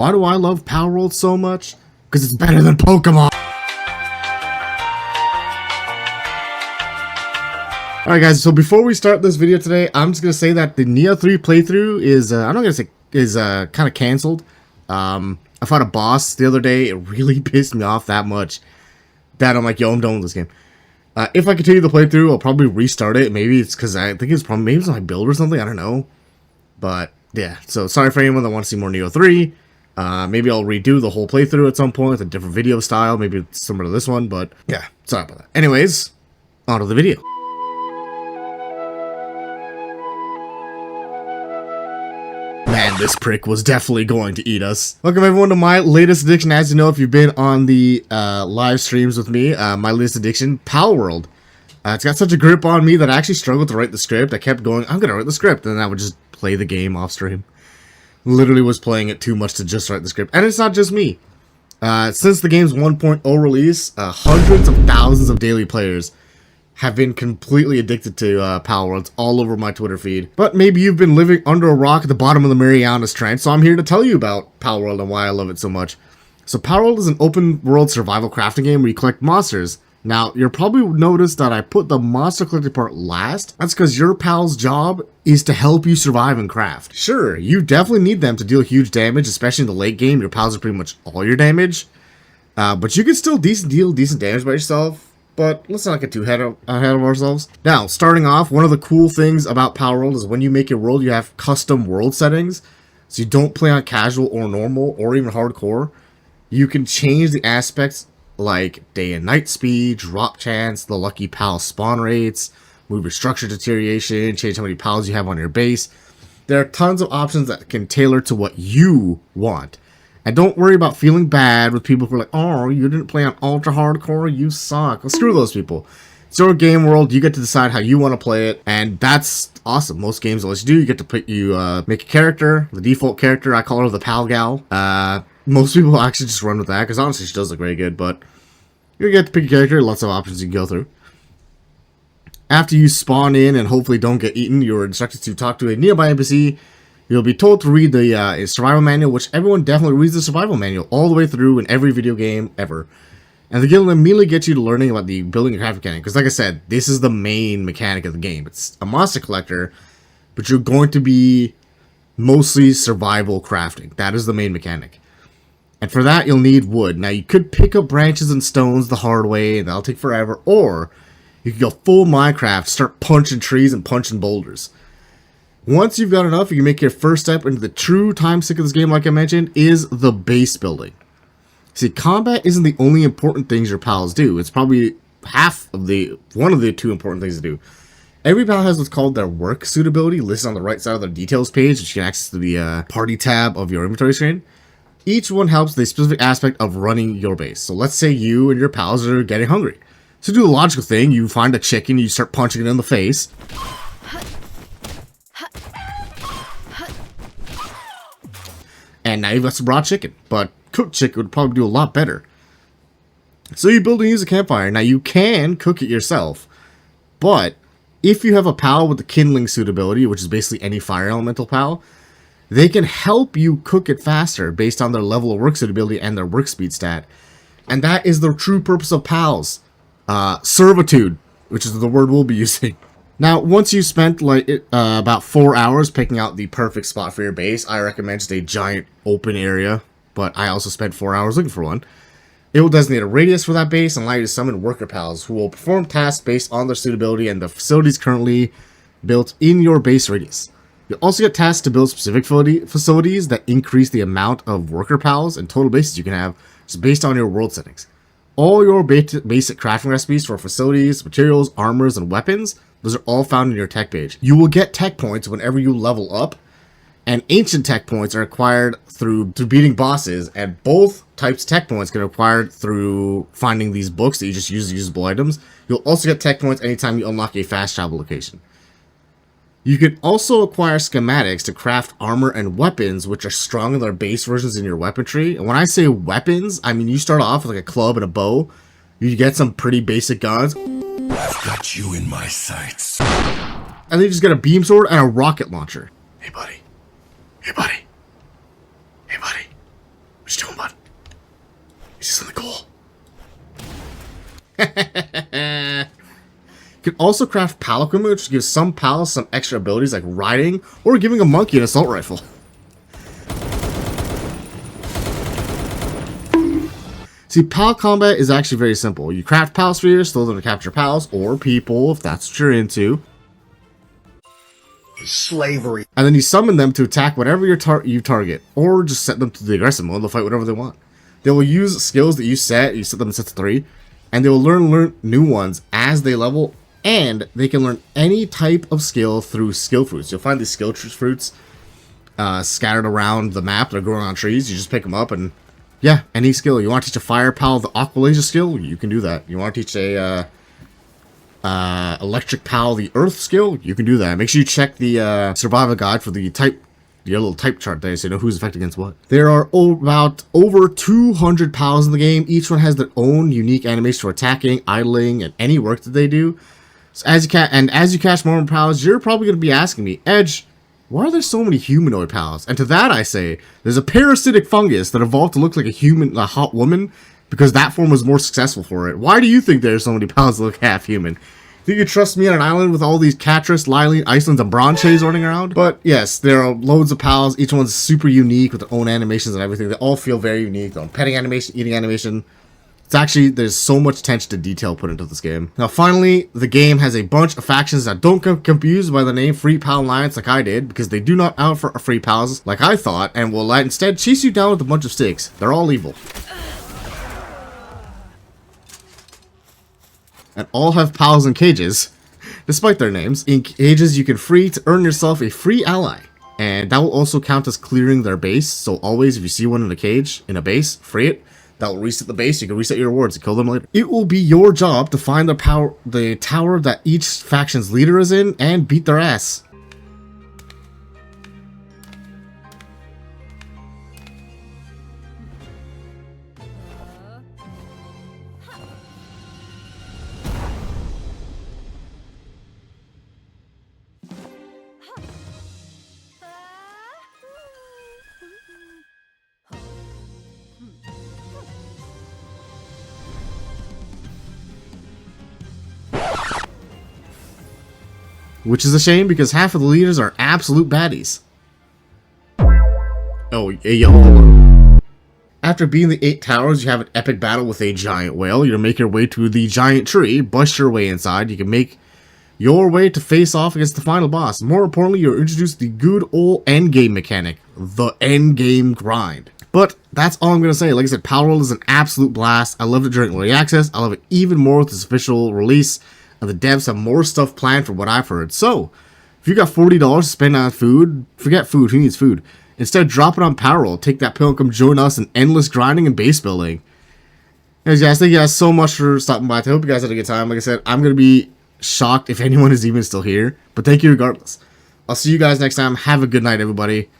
Why do I love Palworld so much? Because it's better than Pokemon. Alright guys, so before we start this video today, I'm just going to say that the Neo 3 playthrough is, I'm not going to say, is kind of cancelled. I fought a boss the other day. It really pissed me off that much that I'm like, yo, I'm done with this game. If I continue the playthrough, I'll probably restart it. Maybe it's because I think it's probably, maybe it's my build or something, I don't know. But yeah, so sorry for anyone that wants to see more Neo 3. Maybe I'll redo the whole playthrough at some point with a different video style, maybe similar to this one, but yeah, sorry about that. Anyways, on to the video. Man, this prick was definitely going to eat us. Welcome everyone to my latest addiction. As you know, if you've been on the live streams with me, my latest addiction, Palworld. It's got such a grip on me that I actually struggled to write the script. I kept going, I'm gonna write the script, and then I would just play the game off stream. Literally was playing it too much to just write the script. And it's not just me. Since the game's 1.0 release, hundreds of thousands of daily players have been completely addicted to Palworld. It's all over my Twitter feed. But maybe you've been living under a rock at the bottom of the Marianas Trench, so I'm here to tell you about Palworld and why I love it so much. So Palworld is an open world survival crafting game where you collect monsters. Now, you'll probably notice that I put the monster collecting part last. That's because your pal's job is to help you survive and craft. Sure, you definitely need them to deal huge damage, especially in the late game. Your pals are pretty much all your damage. But you can still deal decent damage by yourself. But let's not get too ahead of ourselves. Now, starting off, one of the cool things about Palworld is when you make your world, you have custom world settings. So you don't play on casual or normal or even hardcore. You can change the aspects like day and night speed, drop chance, the lucky pal spawn rates, move your structure deterioration, change how many pals you have on your base. There are tons of options that can tailor to what you want. And don't worry about feeling bad with people who are like, oh, you didn't play on ultra hardcore, you suck. Well, screw those people. It's your game world, you get to decide how you want to play it, and that's awesome. Most games will let you do, you get to make a character, the default character, I call her the pal gal. Most people actually just run with that, because honestly she does look very good, but you get to pick a character, lots of options you can go through. After you spawn in and hopefully don't get eaten, you're instructed to talk to a nearby NPC. You'll be told to read the survival manual, which everyone definitely reads the survival manual all the way through in every video game ever. And the guild will immediately get you to learning about the building and crafting mechanic, because like I said, this is the main mechanic of the game. It's a monster collector, but you're going to be mostly survival crafting. That is the main mechanic. And for that, you'll need wood. Now, you could pick up branches and stones the hard way, and that'll take forever. Or, you can go full Minecraft, start punching trees and punching boulders. Once you've got enough, you can make your first step into the true time sink of this game, like I mentioned, is the base building. See, combat isn't the only important things your pals do. It's probably one of the two important things to do. Every pal has what's called their work suitability listed on the right side of their details page, which you can access to the party tab of your inventory screen. Each one helps the specific aspect of running your base. So let's say you and your pals are getting hungry. So do the logical thing, you find a chicken, you start punching it in the face. And now you've got some raw chicken, but cooked chicken would probably do a lot better. So you build and use a campfire. Now you can cook it yourself, but if you have a pal with the kindling suitability, which is basically any fire elemental pal, they can help you cook it faster based on their level of work suitability and their work speed stat. And that is the true purpose of pals. Servitude, which is the word we'll be using. Now, once you spent about 4 hours picking out the perfect spot for your base, I recommend just a giant open area, but I also spent 4 hours looking for one. It will designate a radius for that base and allow you to summon worker pals who will perform tasks based on their suitability and the facilities currently built in your base radius. You'll also get tasks to build specific facilities that increase the amount of worker pals and total bases you can have just based on your world settings. All your basic crafting recipes for facilities, materials, armors, and weapons, those are all found in your tech page. You will get tech points whenever you level up, and ancient tech points are acquired through beating bosses, and both types of tech points get acquired through finding these books that you just use as usable items. You'll also get tech points anytime you unlock a fast travel location. You can also acquire schematics to craft armor and weapons, which are strong in their base versions in your weapon tree. And when I say weapons, I mean you start off with like a club and a bow. You get some pretty basic guns. I've got you in my sights. And then you just get a beam sword and a rocket launcher. Hey buddy. Hey buddy. Hey buddy. cool. You can also craft pal equipment, which gives some pals some extra abilities like riding or giving a monkey an assault rifle. See, pal combat is actually very simple. You craft pal spheres, throw them to capture pals or people if that's what you're into. Slavery. And then you summon them to attack whatever you target, or just set them to the aggressive mode. They'll fight whatever they want. They will use skills that you set them in sets of 3, and they will learn new ones as they level, and they can learn any type of skill through skill fruits. You'll find these skill fruits scattered around the map. They're growing on trees. You just pick them up, and yeah, any skill. You want to teach a fire pal the aqua laser skill? You can do that. You want to teach a electric pal the earth skill? You can do that. Make sure you check the survival guide for the little type chart there so you know who's affected against what. There are about over 200 pals in the game. Each one has their own unique animation for attacking, idling, and any work that they do. So as you catch more pals, you're probably going to be asking me, Edge, why are there so many humanoid pals? And to that I say, there's a parasitic fungus that evolved to look like a hot woman, because that form was more successful for it. Why do you think there's so many pals that look half human? Think you trust me on an island with all these Catris, Lylene, Icelands, and Bronches running around? But yes, there are loads of pals. Each one's super unique with their own animations and everything. They all feel very unique. Their own petting animation, eating animation. It's actually, there's so much attention to detail put into this game. Now finally, the game has a bunch of factions that don't get confused by the name Free Pal Alliance like I did, because they do not offer free pals like I thought, and will instead chase you down with a bunch of sticks. They're all evil. And all have pals in cages, despite their names. In cages you can free to earn yourself a free ally. And that will also count as clearing their base, so always if you see one in a cage, in a base, free it. That will reset the base. You can reset your rewards and kill them later. It will be your job to find the tower that each faction's leader is in and beat their ass. Which is a shame because half of the leaders are absolute baddies. Oh, yo. After beating the 8 towers, you have an epic battle with a giant whale. You're make your way to the giant tree, bust your way inside. You can make your way to face off against the final boss. More importantly, you're introduced to the good old endgame mechanic, the endgame grind. But that's all I'm going to say. Like I said, Palworld is an absolute blast. I loved it during early access. I love it even more with this official release. And the devs have more stuff planned from what I've heard. So, if you got $40 to spend on food, forget food, who needs food? Instead, drop it on Palworld, take that pill and come join us in endless grinding and base building. Anyways guys, thank you guys so much for stopping by. I hope you guys had a good time. Like I said, I'm going to be shocked if anyone is even still here. But thank you regardless. I'll see you guys next time. Have a good night, everybody.